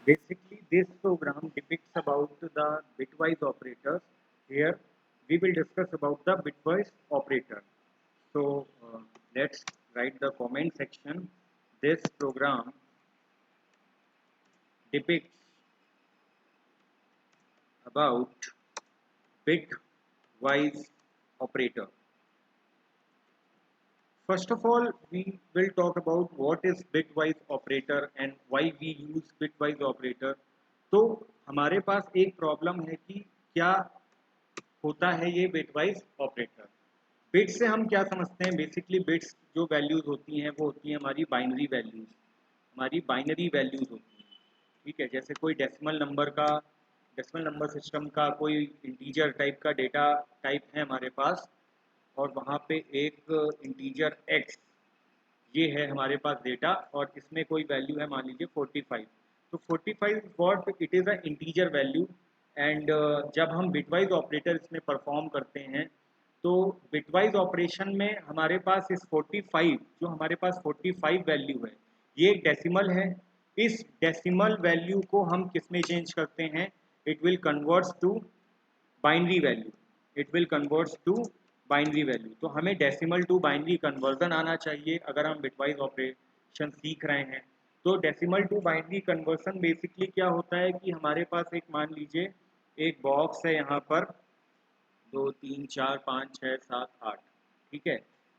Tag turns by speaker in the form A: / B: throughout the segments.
A: Basically, this program depicts about the bitwise operators. Here, we will discuss about the bitwise operator. So, let's write the comment section. This program depicts about bitwise operator. First of all, we will talk about what is bitwise operator and why we use bitwise operator. तो हमारे पास एक problem है कि क्या होता है ये bitwise operator. Bit से हम क्या समझते हैं? बेसिकली बिट्स जो वैल्यूज होती हैं वो होती हैं हमारी बाइनरी वैल्यूज, हमारी बाइनरी वैल्यूज होती हैं। ठीक है, जैसे कोई डेसिमल नंबर सिस्टम का कोई इंटीजर टाइप का डेटा टाइप है हमारे पास, और वहाँ पे एक इंटीजर एक्स ये है हमारे पास डेटा, और इसमें कोई वैल्यू है मान लीजिए 45। तो 45 what it is a integer value. And जब हम बिटवाइज ऑपरेटर इसमें परफॉर्म करते हैं तो बिटवाइज ऑपरेशन में हमारे पास इस 45 जो हमारे पास 45 वैल्यू है ये एक डेसिमल है। इस डेसिमल वैल्यू को हम किस में चेंज करते हैं? It will converts to binary value. It will converts to binary value. तो हमें डेसिमल टू बाइनरी कन्वर्जन आना चाहिए अगर हम बिटवाइज ऑपरेशन सीख रहे हैं। तो decimal to binary conversion basically क्या होता है कि हमारे पास एक मान लीजिए एक बॉक्स है यहाँ पर 2 3 4 5 6 7 8, ठीक है,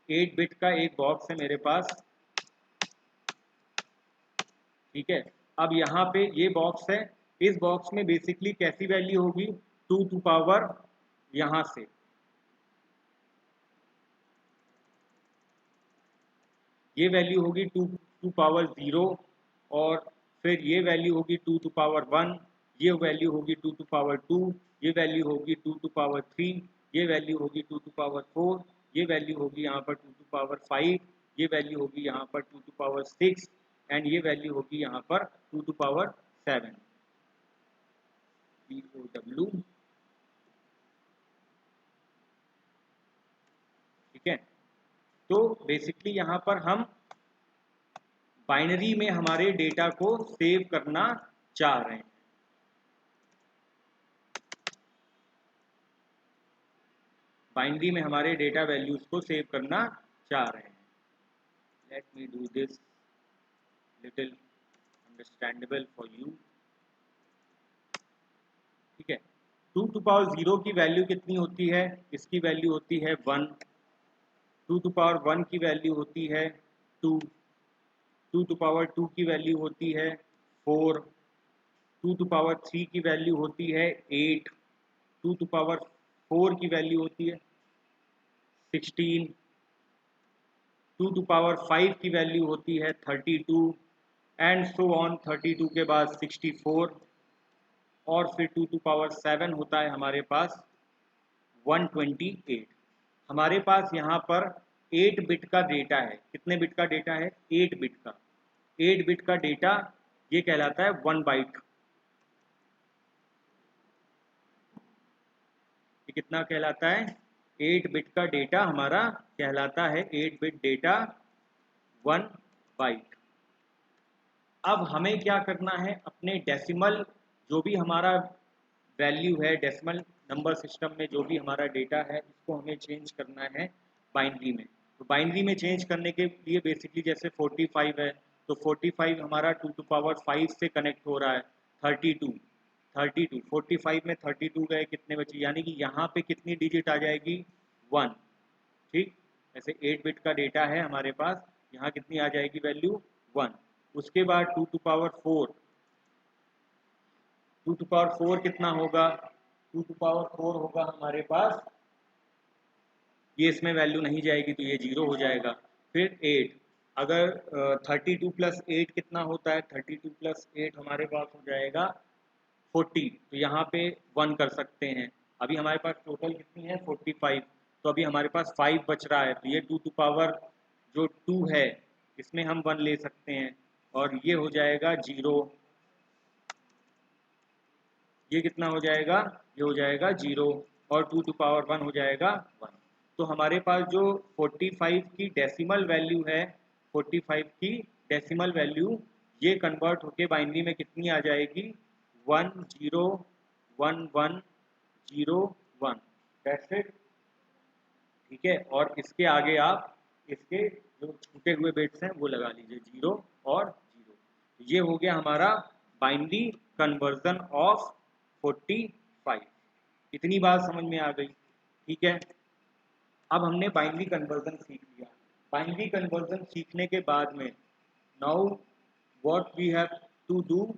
A: 8 बिट का एक बॉक्स है मेरे पास। ठीक है, अब यहाँ पे ये बॉक्स है, इस बॉक्स में बेसिकली कैसी वैल्यू होगी? 2 टू पावर यहाँ से ये वैल्यू होगी 2 टू पावर 0, और फिर ये वैल्यू होगी 2 टू पावर 1, ये वैल्यू होगी 2 टू पावर 2, ये वैल्यू होगी 2 टू पावर 3, ये वैल्यू होगी 2 टू पावर 4, ये वैल्यू होगी यहाँ पर 2 टू पावर 5, ये वैल्यू होगी यहाँ पर 2 टू पावर 6, एंड ये वैल्यू होगी यहाँ पर 2 टू पावर 7। POW, ठीक है। तो बेसिकली यहाँ पर हम बाइनरी में हमारे डेटा को सेव करना चाह रहे हैं। बाइनरी में हमारे डेटा वैल्यूज को सेव करना चाह रहे हैं। Let me do this little understandable for you. ठीक है, 2 टू पावर 0 की वैल्यू कितनी होती है? इसकी वैल्यू होती है 1। 2 टू पावर 1 की वैल्यू होती है 2। 2 टू पावर 2 की वैल्यू होती है 4। 2 टू पावर 3 की वैल्यू होती है 8। 2 टू पावर 4 की वैल्यू होती है 16। 2 टू पावर 5 की वैल्यू होती है 32, एंड सो ऑन। 32 के बाद 64, और फिर 2 टू पावर 7 होता है हमारे पास 128। हमारे पास यहाँ पर 8 बिट का डेटा है। कितने बिट का डेटा है? 8 बिट का। 8 बिट का डेटा ये कहलाता है 1 बाइट। ये कितना कहलाता है? 8 बिट का डेटा हमारा कहलाता है 8 बिट डेटा 1 बाइट। अब हमें क्या करना है? अपने डेसिमल जो भी हमारा वैल्यू है, डेसिमल नंबर सिस्टम में जो भी हमारा डेटा है, इसको हमें चेंज करना है बाइनरी में। तो बाइनरी में चेंज करने के लिए बेसिकली जैसे 45 है, तो 45 हमारा 2 टू पावर 5 से कनेक्ट हो रहा है 32। 45 में 32 गए, कितने बचे? यानी कि यहाँ पे कितनी डिजिट आ जाएगी? 1। ठीक, ऐसे 8 बिट का डेटा है हमारे पास, यहाँ कितनी आ जाएगी वैल्यू? 1। उसके बाद 2 टू पावर 4। 2 टू पावर 4 कितना होगा? 2 टू पावर 4 होगा हमारे पास, ये इसमें वैल्यू नहीं जाएगी तो ये 0 हो जाएगा। फिर 8, अगर 32 प्लस 8 कितना होता है? 32 प्लस 8 हमारे पास हो जाएगा 40, तो यहाँ पे 1 कर सकते हैं। अभी हमारे पास टोटल कितनी है? 45। तो अभी हमारे पास 5 बच रहा है, तो ये 2 टू पावर जो 2 है इसमें हम 1 ले सकते हैं, और ये हो जाएगा 0। ये कितना हो जाएगा? ये हो जाएगा 0, और 2 टू पावर 1 हो जाएगा 1। तो हमारे पास जो 45 की डेसिमल वैल्यू है, 45 की डेसिमल वैल्यू ये कन्वर्ट होके बाइनरी में कितनी आ जाएगी 101101। That's it. ठीक है, और इसके आगे आप इसके जो छूटे हुए बिट्स हैं वो लगा लीजिए 0 और 0। ये हो गया हमारा बाइनरी कन्वर्जन ऑफ 45। इतनी बात समझ में आ गई। ठीक है, अब हमने बाइनरी कन्वर्जन सीख लिया। बाइनरी कन्वर्जन सीखने के बाद में now what we have to do,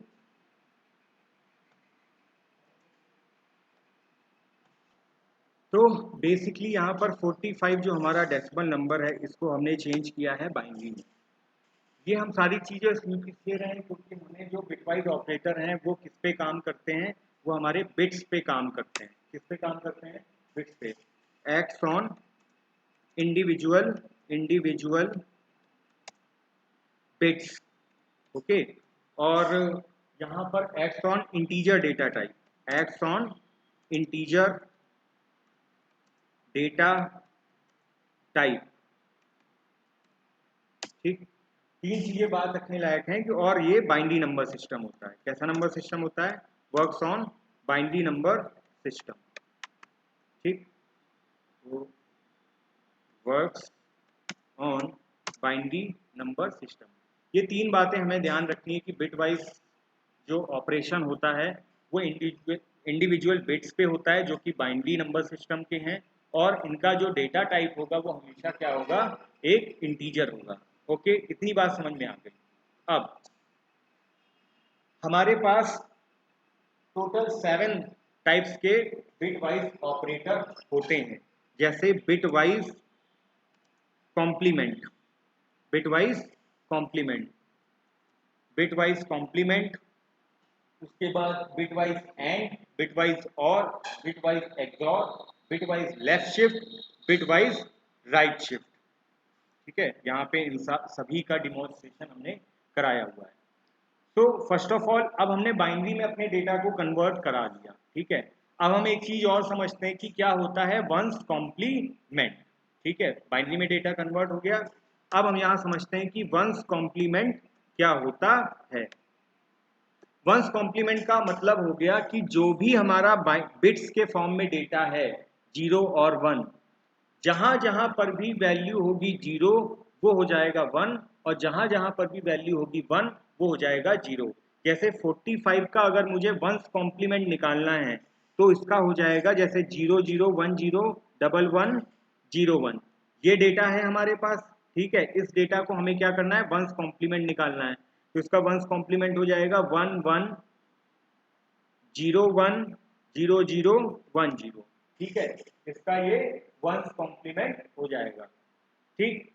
A: तो बेसिकली यहाँ पर 45 जो हमारा डेसिमल नंबर है इसको हमने चेंज किया है बाइनरी में। ये हम सारी चीज़ें इसलिए रहे हैं क्योंकि हमें जो बिटवाइज ऑपरेटर हैं वो किस पे काम करते हैं, वो हमारे बिट्स पे काम करते हैं। किस पे काम करते हैं? बिट्स पे। Acts on individual bits. Okay, और यहाँ पर acts on integer data type, acts on integer data type. ठीक, तीन चीजें बात रखने लायक हैं कि और ये बाइनरी नंबर सिस्टम होता है। कैसा नंबर सिस्टम होता है? Works on binary number system. ठीक, तो works on binary number system. ये तीन बातें हमें ध्यान रखनी है कि बिट वाइज जो ऑपरेशन होता है वो इंडिविजुअल बिट्स पे होता है जो कि बाइनरी नंबर सिस्टम के हैं, और इनका जो डेटा टाइप होगा वो हमेशा क्या होगा? एक इंटीजर होगा। ओके, इतनी बात समझ में आ गई। अब हमारे पास टोटल 7 टाइप्स के बिट वाइज ऑपरेटर होते हैं, जैसे bitwise complement, bitwise complement, bitwise complement, उसके बाद bit wise and, bit wise or, bitwise XOR, bitwise left shift, bitwise right shift. ठीक है, यहाँ पे इन सभी का डिमॉन्स्ट्रेशन हमने कराया हुआ है। तो फर्स्ट ऑफ ऑल अब हमने बाइनरी में अपने डेटा को कन्वर्ट करा दिया। ठीक है, अब हम एक चीज और समझते हैं कि क्या होता है वंस कॉम्प्लीमेंट। ठीक है, बाइनरी में डेटा कन्वर्ट हो गया। अब हम यहाँ समझते हैं कि वंस कॉम्प्लीमेंट क्या होता है। वंस कॉम्प्लीमेंट का मतलब हो गया कि जो भी हमारा बिट्स के फॉर्म में डेटा है 0 और 1, जहां जहां पर भी वैल्यू होगी 0 वो हो जाएगा 1, और जहां जहां पर भी वैल्यू होगी 1 वो हो जाएगा 0। जैसे 45 का अगर मुझे वंस कॉम्प्लीमेंट निकालना है तो इसका हो जाएगा जैसे 0 0 1 0 1 1 0 1। ये डेटा है हमारे पास। ठीक है, इस डेटा को हमें क्या करना है? वंस कॉम्प्लीमेंट निकालना है। तो इसका वंस कॉम्प्लीमेंट हो जाएगा 1 1 0 1 0 0 1 0। ठीक है, इसका ये वंस कॉम्प्लीमेंट हो जाएगा। ठीक,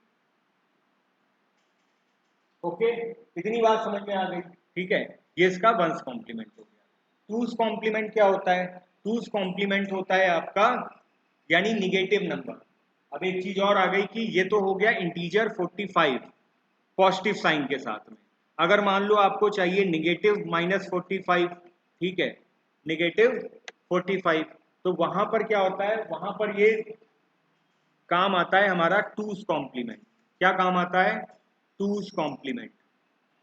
A: ओके, इतनी बात समझ में आ गई। ठीक है, ये इसका वंस कॉम्प्लीमेंट हो गया। टूस कॉम्प्लीमेंट क्या होता है? टूस कॉम्प्लीमेंट होता है आपका यानी निगेटिव नंबर। अब एक चीज और आ गई कि ये तो हो गया इंटीजर 45 पॉजिटिव साइन के साथ में। अगर मान लो आपको चाहिए निगेटिव -45, ठीक है, निगेटिव 45, तो वहां पर क्या होता है? वहां पर ये काम आता है हमारा टूस कॉम्प्लीमेंट। क्या काम आता है? टूस कॉम्प्लीमेंट।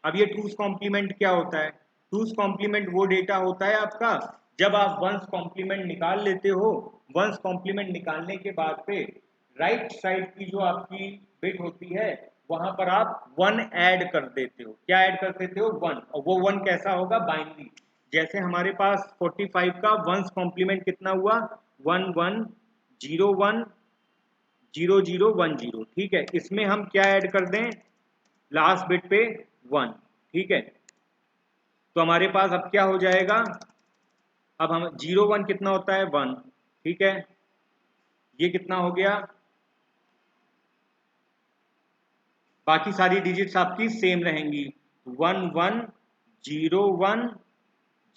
A: अब ये टूस कॉम्प्लीमेंट क्या होता है? टूस कॉम्प्लीमेंट वो डेटा होता है आपका जब आप वंस कॉम्प्लीमेंट निकाल लेते हो। वंस कॉम्प्लीमेंट निकालने के बाद पे राइट साइड की जो आपकी बिट होती है वहां पर आप 1 ऐड कर देते हो। क्या ऐड कर देते हो? 1। और वो 1 कैसा होगा? बाइनरी। जैसे हमारे पास 45 का वंस कॉम्प्लीमेंट कितना हुआ? 1 1 0 1 0 0 1 0। ठीक है, इसमें हम क्या ऐड कर दें? लास्ट बिट पे 1। ठीक है, तो हमारे पास अब क्या हो जाएगा? अब हम 0 1 कितना होता है? 1। ठीक है, ये कितना हो गया? बाकी सारी डिजिट्स आपकी सेम रहेंगी, 1 1 0 1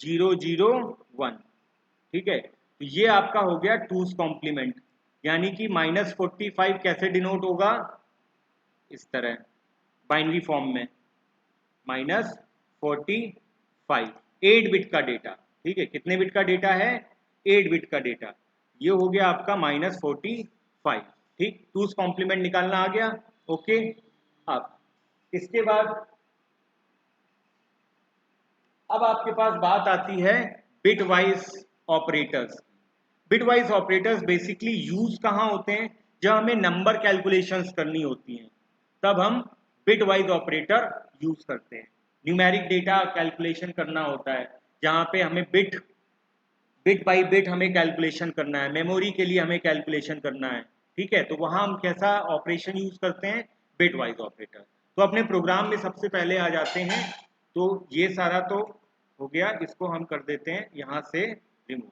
A: 0 0 1। ठीक है, तो ये आपका हो गया टूस कॉम्प्लीमेंट। यानी कि -45 कैसे डिनोट होगा? इस तरह, बाइनरी फॉर्म में -45, 8 बिट का डेटा। ठीक है, कितने बिट का डेटा है? 8 बिट का डेटा। ये हो गया आपका -45। ठीक, टूस कॉम्प्लीमेंट निकालना आ गया। ओके, अब इसके बाद अब आपके पास बात आती है bit wise operators. Bit wise operators basically use कहाँ होते हैं? जब हमें नंबर कैलकुलेशंस करनी होती हैं तब हम बिट वाइज ऑपरेटर यूज करते हैं। न्यूमेरिक डेटा कैलकुलेशन करना होता है जहाँ पे हमें बिट बिट बाई बिट हमें कैलकुलेशन करना है, मेमोरी के लिए हमें कैलकुलेशन करना है, ठीक है। तो वहाँ हम कैसा ऑपरेशन यूज करते हैं? Bit wise operator. तो अपने प्रोग्राम में सबसे पहले आ जाते हैं। तो ये सारा तो हो गया, इसको हम कर देते हैं यहाँ से रिमूव,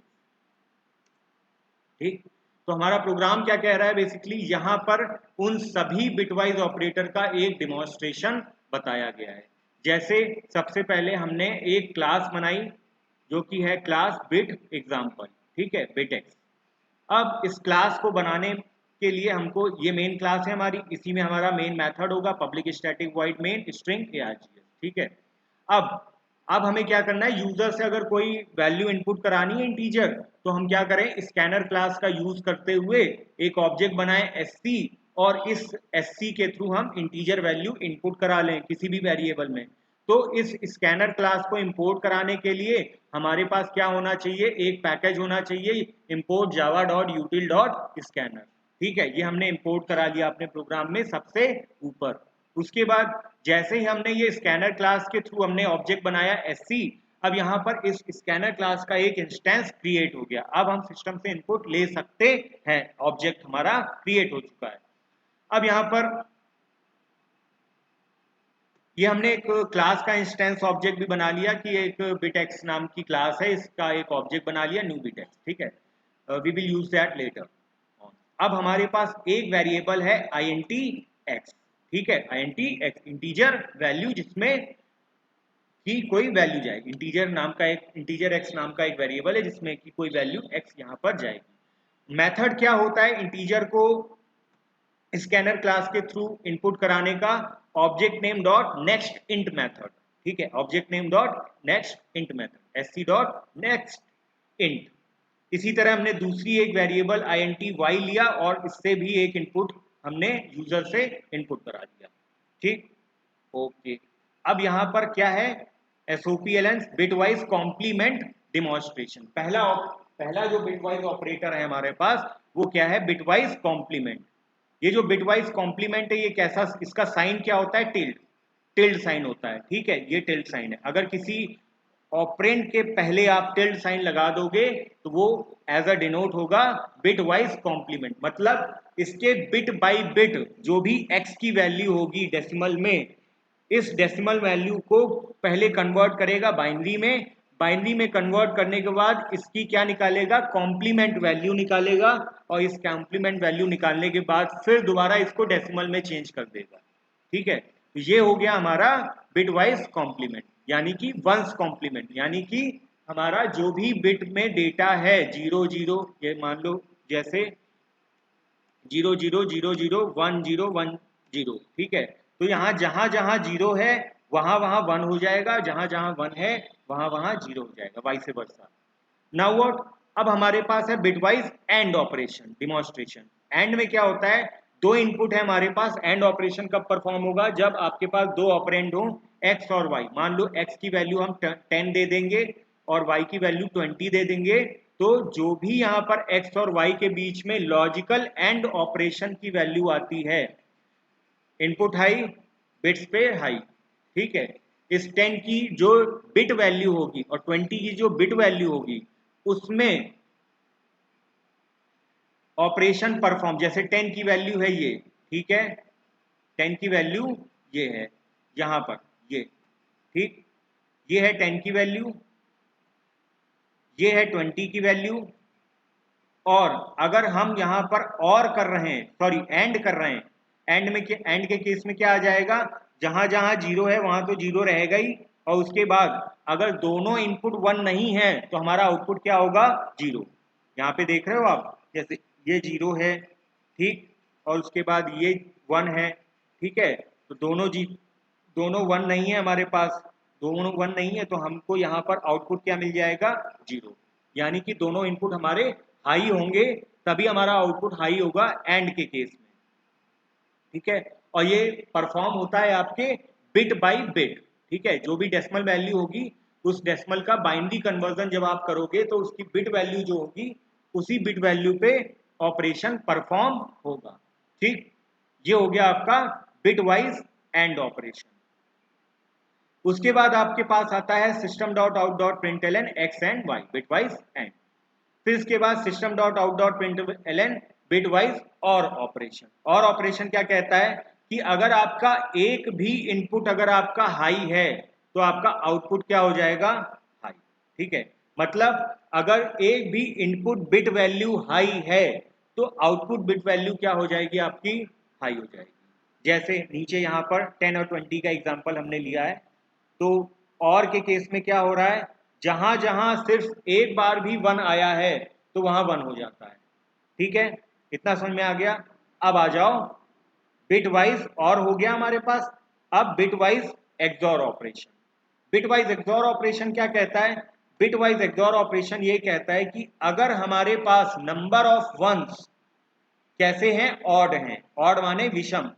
A: ठीक। तो हमारा प्रोग्राम क्या कह रहा है? बेसिकली यहाँ पर उन सभी बिटवाइज ऑपरेटर का एक डिमॉन्स्ट्रेशन बताया गया है। जैसे सबसे पहले हमने एक क्लास बनाई जो कि है क्लास बिट एग्जाम्पल, ठीक है, बिट एक्स। अब इस क्लास को बनाने के लिए हमको, ये मेन क्लास है हमारी, इसी में हमारा मेन मेथड होगा public static void main string args, ठीक है। अब अब हमें क्या करना है? यूजर से अगर कोई वैल्यू इनपुट करानी है इंटीजर, तो हम क्या करें? स्कैनर क्लास का यूज करते हुए एक ऑब्जेक्ट बनाएं एससी, और इस एससी के थ्रू हम इंटीजर वैल्यू इनपुट करा लें किसी भी वेरिएबल में। तो इस स्कैनर क्लास को इंपोर्ट कराने के लिए हमारे पास क्या होना चाहिए? एक पैकेज होना चाहिए, import java.util.scanner, ठीक है। ये हमने इंपोर्ट करा लिया अपने प्रोग्राम में सबसे ऊपर। उसके बाद जैसे ही हमने ये स्कैनर क्लास के थ्रू हमने ऑब्जेक्ट बनाया एससी, अब यहाँ पर इस स्कैनर क्लास का एक इंस्टेंस क्रिएट हो गया। अब हम सिस्टम से इनपुट ले सकते हैं, ऑब्जेक्ट हमारा क्रिएट हो चुका है। अब यहाँ पर ये हमने एक क्लास का इंस्टेंस ऑब्जेक्ट भी बना लिया कि एक बिटेक्स नाम की क्लास है, इसका एक ऑब्जेक्ट बना लिया न्यू बिटेक्स, ठीक है। We will use that later. अब हमारे पास एक वेरिएबल है int x, ठीक है, int x इंटीजर वैल्यू जिसमें कि कोई वैल्यू जाएगी। इंटीजर नाम का एक इंटीजर x नाम का एक वेरिएबल है जिसमें कि कोई वैल्यू x यहाँ पर जाएगी। मेथड क्या होता है इंटीजर को स्कैनर क्लास के थ्रू इनपुट कराने का? Object name dot next int method, ठीक है, object name dot next int method, SC dot next int. इसी तरह हमने दूसरी एक वेरिएबल int y लिया और इससे भी एक इनपुट हमने यूजर से इनपुट करा दिया, ठीक, ओके। अब यहाँ पर क्या है? एसओपीएलएन बिटवाइज कॉम्प्लीमेंट डिमॉन्स्ट्रेशन। पहला जो बिटवाइज ऑपरेटर है हमारे पास वो क्या है? Bitwise complement. ये जो बिटवाइज कॉम्प्लीमेंट है ये कैसा, इसका साइन क्या होता है? टिल्ड, टिल्ड साइन होता है, ठीक है, ये टिल्ड साइन है। अगर किसी ऑपरेंड के पहले आप टिल्ड साइन लगा दोगे तो वो एज अ डिनोट होगा बिट वाइज कॉम्प्लीमेंट। मतलब इसके बिट बाई बिट जो भी x की वैल्यू होगी डेसिमल में, इस डेसिमल वैल्यू को पहले कन्वर्ट करेगा बाइनरी में, बाइनरी में कन्वर्ट करने के बाद इसकी क्या निकालेगा? कॉम्प्लीमेंट वैल्यू निकालेगा, और इस कॉम्प्लीमेंट वैल्यू निकालने के बाद फिर दोबारा इसको डेसिमल में चेंज कर देगा, ठीक है। तो ये हो गया हमारा बिट वाइज कॉम्प्लीमेंट, यानी कि वंस कॉम्प्लीमेंट, यानी कि हमारा जो भी बिट में डेटा है 00, ये मान लो जैसे 00001010, ठीक है। तो यहाँ जहां जहां जीरो है वहां वहां वन हो जाएगा, जहां जहां वन है वहां वहां जीरो हो जाएगा, वाइस वर्सा। Now what? अब हमारे पास है bitwise and operation demonstration. And में क्या होता है? दो इनपुट है हमारे पास। एंड ऑपरेशन कब परफॉर्म होगा? जब आपके पास दो ऑपरेंड हो एक्स और वाई। मान लो एक्स की वैल्यू हम 10 दे देंगे और वाई की वैल्यू 20 दे देंगे, तो जो भी यहाँ पर एक्स और वाई के बीच में लॉजिकल एंड ऑपरेशन की वैल्यू आती है, इनपुट हाई बिट्स पे हाई, ठीक है, इस 10 की जो बिट वैल्यू होगी और 20 की जो बिट वैल्यू होगी उसमें ऑपरेशन परफॉर्म, जैसे 10 की वैल्यू है ये, ठीक है, 10 की वैल्यू ये है यहाँ पर, ये ठीक, ये है 10 की वैल्यू, ये है 20 की वैल्यू। और अगर हम यहाँ पर और कर रहे हैं, सॉरी एंड कर रहे हैं, एंड में एंड के केस में क्या आ जाएगा? जहां जहां जीरो है वहां तो जीरो रहेगा ही, और उसके बाद अगर दोनों इनपुट वन नहीं है तो हमारा आउटपुट क्या होगा? जीरो। यहाँ पे देख रहे हो आप, जैसे ये जीरो है, ठीक, और उसके बाद ये वन है, ठीक है। तो दोनों वन नहीं है हमारे पास, दोनों वन नहीं है तो हमको यहाँ पर आउटपुट क्या मिल जाएगा? जीरो। यानी कि दोनों इनपुट हमारे हाई होंगे तभी हमारा आउटपुट हाई होगा एंड के केस में, ठीक है। और ये परफॉर्म होता है आपके बिट बाय बिट, ठीक है, जो भी डेसिमल वैल्यू होगी उस डेसिमल का बाइनरी कन्वर्जन जब आप करोगे तो उसकी बिट वैल्यू जो होगी उसी बिट वैल्यू पे ऑपरेशन परफॉर्म होगा। ठीक, ये हो गया आपका बिट वाइज एंड ऑपरेशन। उसके बाद आपके पास आता है system dot out dot println x and y bit wise and. फिर इसके बाद system dot out dot println bit wise or operation. Or operation क्या कहता है कि अगर आपका एक भी इनपुट अगर आपका हाई है तो आपका आउटपुट क्या हो जाएगा, हाई। ठीक है, मतलब अगर एक भी इनपुट बिट वैल्यू हाई है तो आउटपुट बिट वैल्यू क्या हो जाएगी, आपकी हाई हो जाएगी। जैसे नीचे यहाँ पर 10 और 20 का एग्जांपल हमने लिया है। तो और के केस में क्या हो रहा है, जहां जहां सिर्फ एक बार भी 1 आया है तो वहां 1 हो जाता है। ठीक है, इतना समझ में आ गया। अब आ जाओ बिट वाइज और हो गया हमारे पास। अब bit wise XOR operation. Bit wise XOR operation क्या कहता है, बिट वाइज एक्सऑर ऑपरेशन ये कहता है कि अगर हमारे पास नंबर ऑफ वंस कैसे हैं, ऑड हैं, ऑड माने विषम।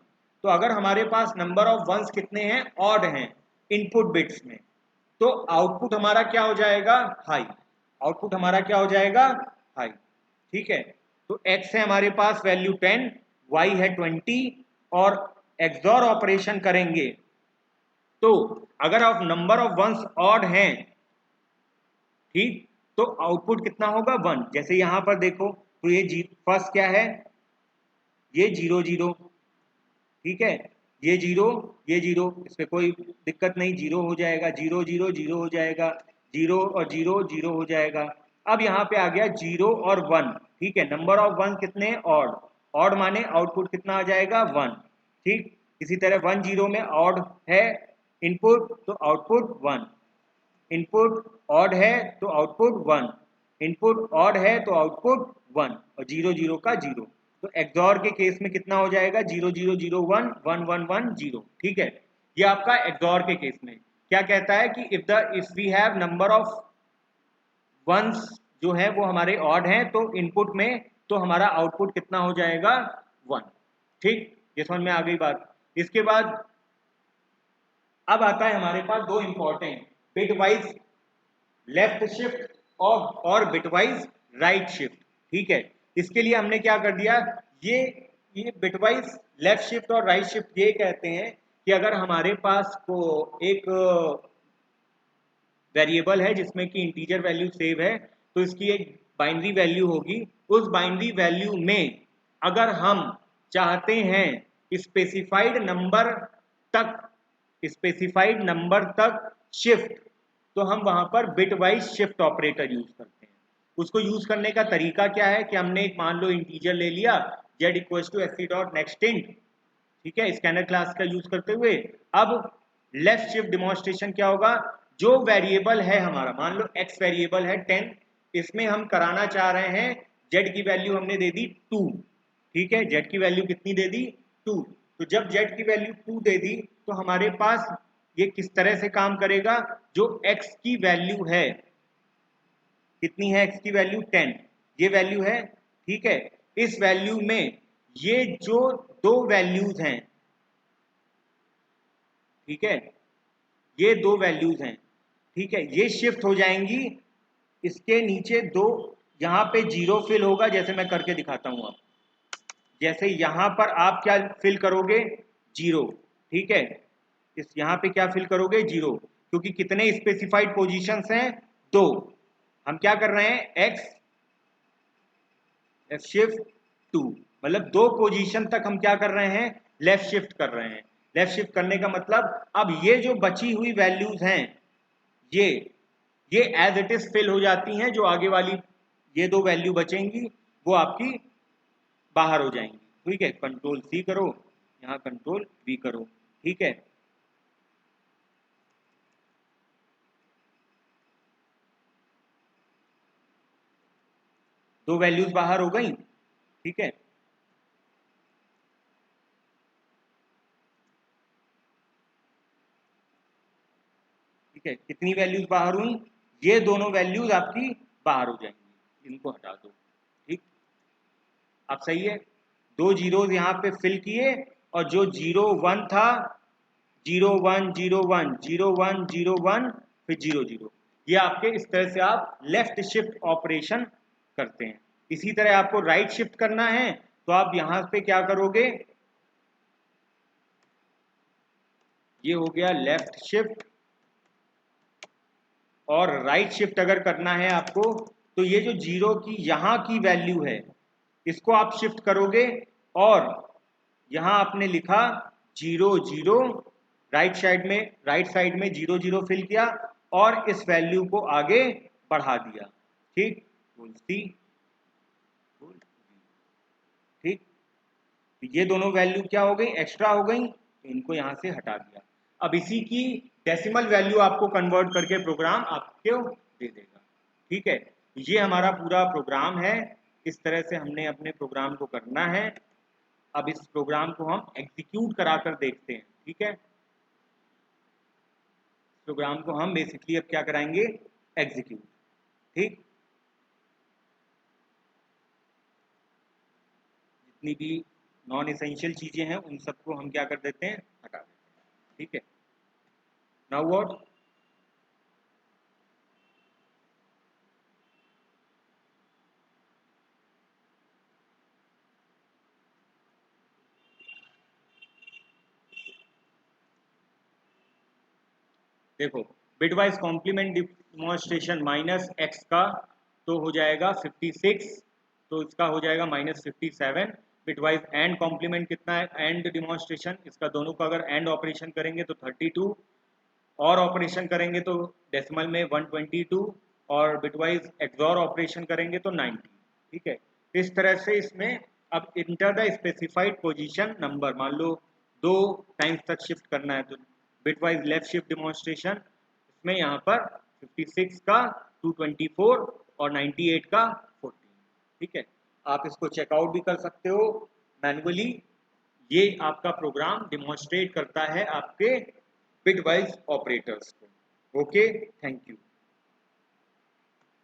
A: तो अगर हमारे पास नंबर ऑफ वंस कितने हैं, ऑड हैं इनपुट बिट्स में, तो आउटपुट हमारा क्या हो जाएगा, हाई। आउटपुट हमारा क्या हो जाएगा, हाई। ठीक है, तो x है हमारे पास वैल्यू 10, y है 20 और एक्सऑर ऑपरेशन करेंगे तो अगर आप नंबर ऑफ वंस ऑड हैं, ठीक, तो आउटपुट कितना होगा, 1। जैसे यहां पर देखो तो ये फर्स्ट क्या है, ये 0 0। ठीक है, ये 0 ये 0, इसमें कोई दिक्कत नहीं, 0 हो जाएगा, 0 0 0 हो जाएगा, 0 और 0 0 हो जाएगा। अब यहाँ पे आ गया 0 और 1। ठीक है, नंबर ऑफ 1 कितने, ऑड। ऑड माने आउटपुट कितना आ जाएगा, 1। ठीक, इसी तरह 1 0 में ऑड है इनपुट तो आउटपुट 1, इनपुट ऑड है तो आउटपुट 1, इनपुट ऑड है तो आउटपुट 1 और 0 0 का 0। तो एक्सऑर के केस में कितना हो जाएगा, 0 0 0 1 1 1 1 0। ठीक है, ये आपका एक्सऑर के केस में क्या कहता है कि if we have number of ones जो है वो हमारे ऑड हैं तो इनपुट में तो हमारा आउटपुट कितना हो जाएगा, 1। ठीक, ये समझ में आ गई बात। इसके बाद अब आता है हमारे पास दो important, bit wise left shift और बिटवाइज राइट शिफ्ट। ठीक है, इसके लिए हमने क्या कर दिया, ये बिटवाइज लेफ्ट शिफ्ट और राइट शिफ्ट ये कहते हैं कि अगर हमारे पास को एक वेरिएबल है जिसमें कि इंटीजर वैल्यू सेव है तो इसकी एक बाइनरी वैल्यू होगी। उस बाइनरी वैल्यू में अगर हम चाहते हैं स्पेसिफाइड नंबर तक शिफ्ट तो हम वहां पर bit wise shift operator use करते हैं। उसको यूज करने का तरीका क्या है कि हमने एक मान लो इंटीजर ले लिया z equals to sc dot next int. ठीक है, स्कैनर क्लास का यूज करते हुए अब लेफ्ट शिफ्ट डिमॉन्स्ट्रेशन क्या होगा, जो वेरिएबल है हमारा, मान लो x वेरिएबल है 10, इसमें हम कराना चाह रहे हैं z की वैल्यू हमने दे दी 2। ठीक है, z की वैल्यू कितनी दे दी, 2। तो जब z की वैल्यू 2 दे दी तो हमारे पास ये किस तरह से काम करेगा, जो x की वैल्यू है, कितनी है x की वैल्यू 10, ये वैल्यू है। ठीक है, इस वैल्यू में ये जो दो वैल्यूज हैं, ठीक है, ये दो वैल्यूज हैं, ठीक है, ये शिफ्ट हो जाएंगी। इसके नीचे दो यहाँ पे जीरो फिल होगा, जैसे मैं करके दिखाता हूँ। आप जैसे यहाँ पर आप क्या फिल करोगे, जीरो। ठीक है, इस यहाँ पे क्या फिल करोगे, जीरो, क्योंकि कितने स्पेसिफाइड पोजीशंस हैं, दो। हम क्या कर रहे हैं, एक्स शिफ्ट 2, मतलब दो पोजीशन तक हम क्या कर रहे हैं, लेफ्ट शिफ्ट कर रहे हैं। लेफ्ट शिफ्ट करने का मतलब अब ये जो बची हुई वैल्यूज हैं ये ये एज इट इज फिल हो जाती हैं, जो आगे वाली ये दो वैल्यू बचेंगी वो आपकी बाहर हो जाएंगी। ठीक है, कंट्रोल सी करो, यहाँ कंट्रोल वी करो। ठीक है, दो वैल्यूज बाहर हो गई। ठीक है, ठीक है, कितनी वैल्यूज बाहर हुई, ये दोनों वैल्यूज आपकी बाहर हो जाएंगी, इनको हटा दो। ठीक, अब सही है, दो जीरोज यहाँ पे फिल किए और जो 0 1 था, 0 1 0 1 0 1 0 1 फिर 0 0, ये आपके इस तरह से आप लेफ्ट शिफ्ट ऑपरेशन करते हैं। इसी तरह आपको राइट शिफ्ट करना है तो आप यहां पे क्या करोगे, ये हो गया लेफ्ट शिफ्ट, और राइट शिफ्ट अगर करना है आपको तो ये जो जीरो की यहां की वैल्यू है इसको आप शिफ्ट करोगे, और यहां आपने लिखा 0 0, राइट साइड में 0 0 फिल किया और इस वैल्यू को आगे बढ़ा दिया। ठीक, सी, ठीक, तो ये दोनों वैल्यू क्या हो गई, एक्स्ट्रा हो गई, तो इनको यहां से हटा दिया। अब इसी की डेसिमल वैल्यू आपको कन्वर्ट करके प्रोग्राम आपको दे देगा। ठीक है, ये हमारा पूरा प्रोग्राम है, इस तरह से हमने अपने प्रोग्राम को करना है। अब इस प्रोग्राम को हम एग्जीक्यूट कराकर देखते हैं। ठीक है, प्रोग्राम को हम बेसिकली अब क्या कराएंगे, एग्जीक्यूट। ठीक, जितनी भी नॉन एसेंशियल चीजें हैं उन सबको हम क्या कर देते हैं, हटा देते हैं। ठीक है, नाउ व्हाट, देखो bitwise complement demonstration minus x का तो हो जाएगा 56, तो इसका हो जाएगा -57। बिटवाइज एंड कॉम्प्लीमेंट कितना है, एंड डिमॉन्स्ट्रेशन, इसका दोनों का अगर एंड ऑपरेशन करेंगे तो 32, और ऑपरेशन करेंगे तो डेसिमल में 122, और बिटवाइज एक्सॉर ऑपरेशन करेंगे तो 90। ठीक है, इस तरह से इसमें अब enter the specified position number, मान लो 2 टाइम्स तक शिफ्ट करना है तो बिटवाइज लेफ्ट शिफ्ट डिमॉन्स्ट्रेशन, इसमें यहाँ पर 56 का 224 और 98 का 14। ठीक है, आप इसको चेकआउट भी कर सकते हो मैनुअली। ये आपका प्रोग्राम डिमॉन्स्ट्रेट करता है आपके बिटवाइज ऑपरेटर्स को। Okay, thank you.